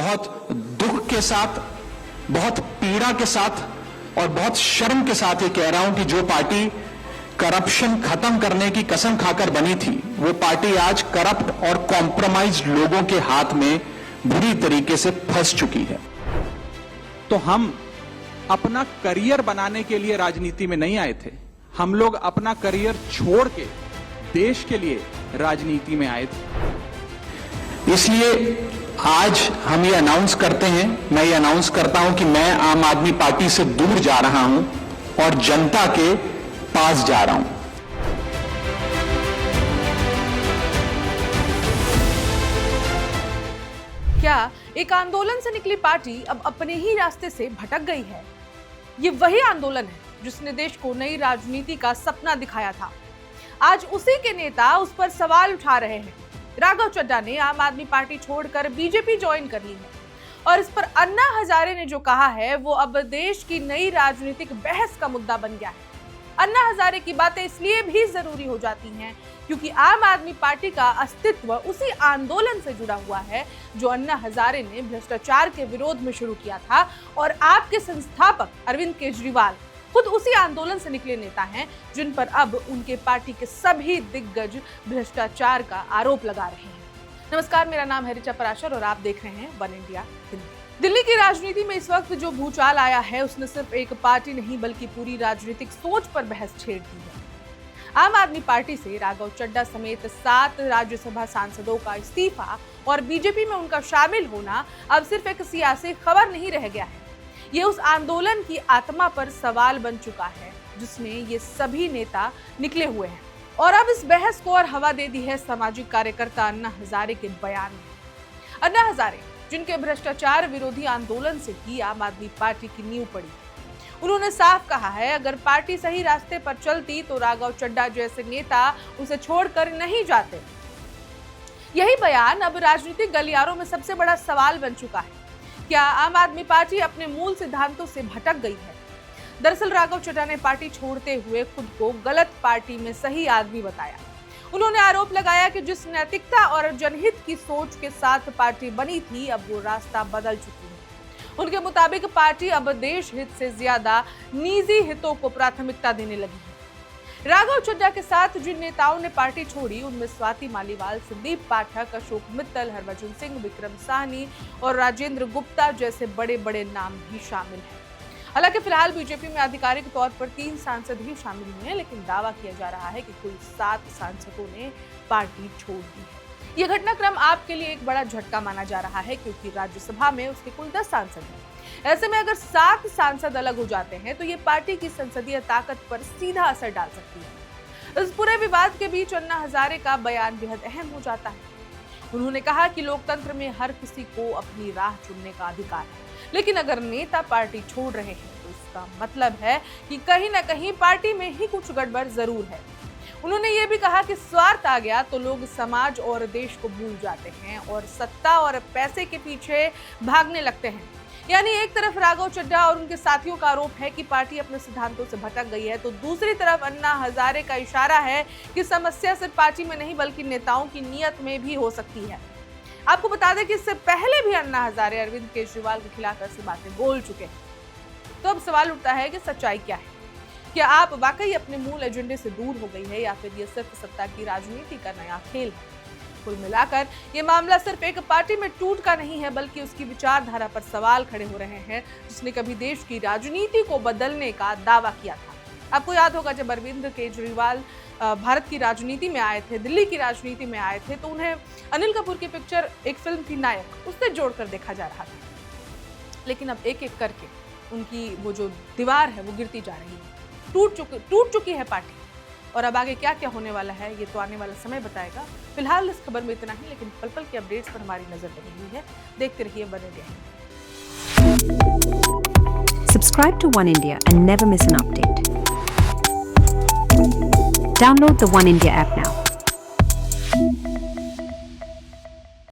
बहुत दुख के साथ, बहुत पीड़ा के साथ और बहुत शर्म के साथ ये कह रहा हूं कि जो पार्टी करप्शन खत्म करने की कसम खाकर बनी थी, वो पार्टी आज करप्ट और कॉम्प्रोमाइज्ड लोगों के हाथ में बुरी तरीके से फंस चुकी है। तो हम अपना करियर बनाने के लिए राजनीति में नहीं आए थे, हम लोग अपना करियर छोड़ के देश के लिए राजनीति में आए थे। इसलिए आज हम ये अनाउंस करते हैं, मैं ये अनाउंस करता हूं कि मैं आम आदमी पार्टी से दूर जा रहा हूं और जनता के पास जा रहा हूं। क्या एक आंदोलन से निकली पार्टी अब अपने ही रास्ते से भटक गई है? ये वही आंदोलन है जिसने देश को नई राजनीति का सपना दिखाया था। आज उसी के नेता उस पर सवाल उठा रहे हैं। राघव चड्ढा ने आम आदमी पार्टी छोड़कर बीजेपी ज्वाइन कर ली है और इस पर अन्ना हजारे ने जो कहा है वो अब देश की नई राजनीतिक बहस का मुद्दा बन गया है। अन्ना हजारे की बातें इसलिए भी जरूरी हो जाती हैं क्योंकि आम आदमी पार्टी का अस्तित्व उसी आंदोलन से जुड़ा हुआ है जो अन्ना हजारे ने भ्रष्टाचार के विरोध में शुरू किया था और आपके संस्थापक अरविंद केजरीवाल खुद उसी आंदोलन से निकले नेता हैं जिन पर अब उनके पार्टी के सभी दिग्गज भ्रष्टाचार का आरोप लगा रहे हैं। नमस्कार, मेरा नाम है ऋचा पराशर और आप देख रहे हैं वन इंडिया हिंदी। दिल्ली की राजनीति में इस वक्त जो भूचाल आया है उसने सिर्फ एक पार्टी नहीं बल्कि पूरी राजनीतिक सोच पर बहस छेड़ दी है। आम आदमी पार्टी से राघव चड्ढा समेत 7 राज्यसभा सांसदों का इस्तीफा और बीजेपी में उनका शामिल होना अब सिर्फ एक सियासी खबर नहीं रह गया है, ये उस आंदोलन की आत्मा पर सवाल बन चुका है जिसमें ये सभी नेता निकले हुए हैं। और अब इस बहस को और हवा दे दी है सामाजिक कार्यकर्ता अन्ना हजारे के बयान में। अन्ना हजारे जिनके भ्रष्टाचार विरोधी आंदोलन से ही आम आदमी पार्टी की नींव पड़ी, उन्होंने साफ कहा है अगर पार्टी सही रास्ते पर चलती तो राघव चड्ढा जैसे नेता उसे छोड़कर नहीं जाते। यही बयान अब राजनीतिक गलियारों में सबसे बड़ा सवाल बन चुका है। क्या आम आदमी पार्टी अपने मूल सिद्धांतों से भटक गई है? दरअसल राघव चड्ढा ने पार्टी छोड़ते हुए खुद को गलत पार्टी में सही आदमी बताया। उन्होंने आरोप लगाया कि जिस नैतिकता और जनहित की सोच के साथ पार्टी बनी थी अब वो रास्ता बदल चुकी है। उनके मुताबिक पार्टी अब देश हित से ज्यादा निजी हितों को प्राथमिकता देने लगी है। राघव चड्ढा के साथ जिन नेताओं ने पार्टी छोड़ी उनमें स्वाति मालीवाल, संदीप पाठक, अशोक मित्तल, हरभजन सिंह, विक्रम साहनी और राजेंद्र गुप्ता जैसे बड़े बड़े नाम भी शामिल हैं। हालांकि फिलहाल बीजेपी में आधिकारिक तौर पर 3 सांसद ही शामिल हुए हैं, लेकिन दावा किया जा रहा है कि कुल 7 सांसदों ने पार्टी छोड़ दी है। यह घटनाक्रम आपके लिए एक बड़ा झटका माना जा रहा है क्योंकि राज्यसभा में उसके कुल 10 सांसद हैं। ऐसे में अगर 7 सांसद अलग हो जाते हैं तो ये पार्टी की संसदीय ताकत पर सीधा असर डाल सकती है। इस पूरे विवाद के बीच अन्ना हजारे का बयान बेहद अहम हो जाता है। उन्होंने कहा कि लोकतंत्र में हर किसी को अपनी राह चुनने का अधिकार है, लेकिन अगर नेता पार्टी छोड़ रहे हैं तो इसका मतलब है कि कहीं ना कहीं पार्टी में ही कुछ गड़बड़ जरूर है। उन्होंने ये भी कहा कि स्वार्थ आ गया तो लोग समाज और देश को भूल जाते हैं और सत्ता और पैसे के पीछे भागने लगते हैं। यानी एक तरफ राघव चड्ढा और उनके साथियों का आरोप है कि पार्टी अपने सिद्धांतों से भटक गई है, तो दूसरी तरफ अन्ना हजारे का इशारा है कि समस्या सिर्फ पार्टी में नहीं बल्कि नेताओं की नीयत में भी हो सकती है। आपको बता दें कि इससे पहले भी अन्ना हजारे अरविंद केजरीवाल के खिलाफ ऐसी बातें बोल चुके हैं। तो अब सवाल उठता है कि सच्चाई क्या है? क्या आप वाकई अपने मूल एजेंडे से दूर हो गई है या फिर ये सिर्फ सत्ता की राजनीति का नया खेल है? कुल मिलाकर ये मामला सिर्फ एक पार्टी में टूट का नहीं है बल्कि उसकी विचारधारा पर सवाल खड़े हो रहे हैं जिसने कभी देश की राजनीति को बदलने का दावा किया था। आपको याद होगा जब अरविंद केजरीवाल भारत की राजनीति में आए थे, दिल्ली की राजनीति में आए थे, तो उन्हें अनिल कपूर की पिक्चर एक फिल्म थी नायक, उससे जोड़कर देखा जा रहा था। लेकिन अब एक एक करके उनकी वो जो दीवार है वो गिरती जा रही है। टूट चुकी है पार्टी और अब आगे क्या क्या होने वाला है ये तो आने वाला समय बताएगा। फिलहाल इस खबर में इतना ही, लेकिन पल पल के अपडेट्स पर हमारी नजर बनी हुई है। देखते रहिए one India. Subscribe to One India and never miss an update. Download the One India app now.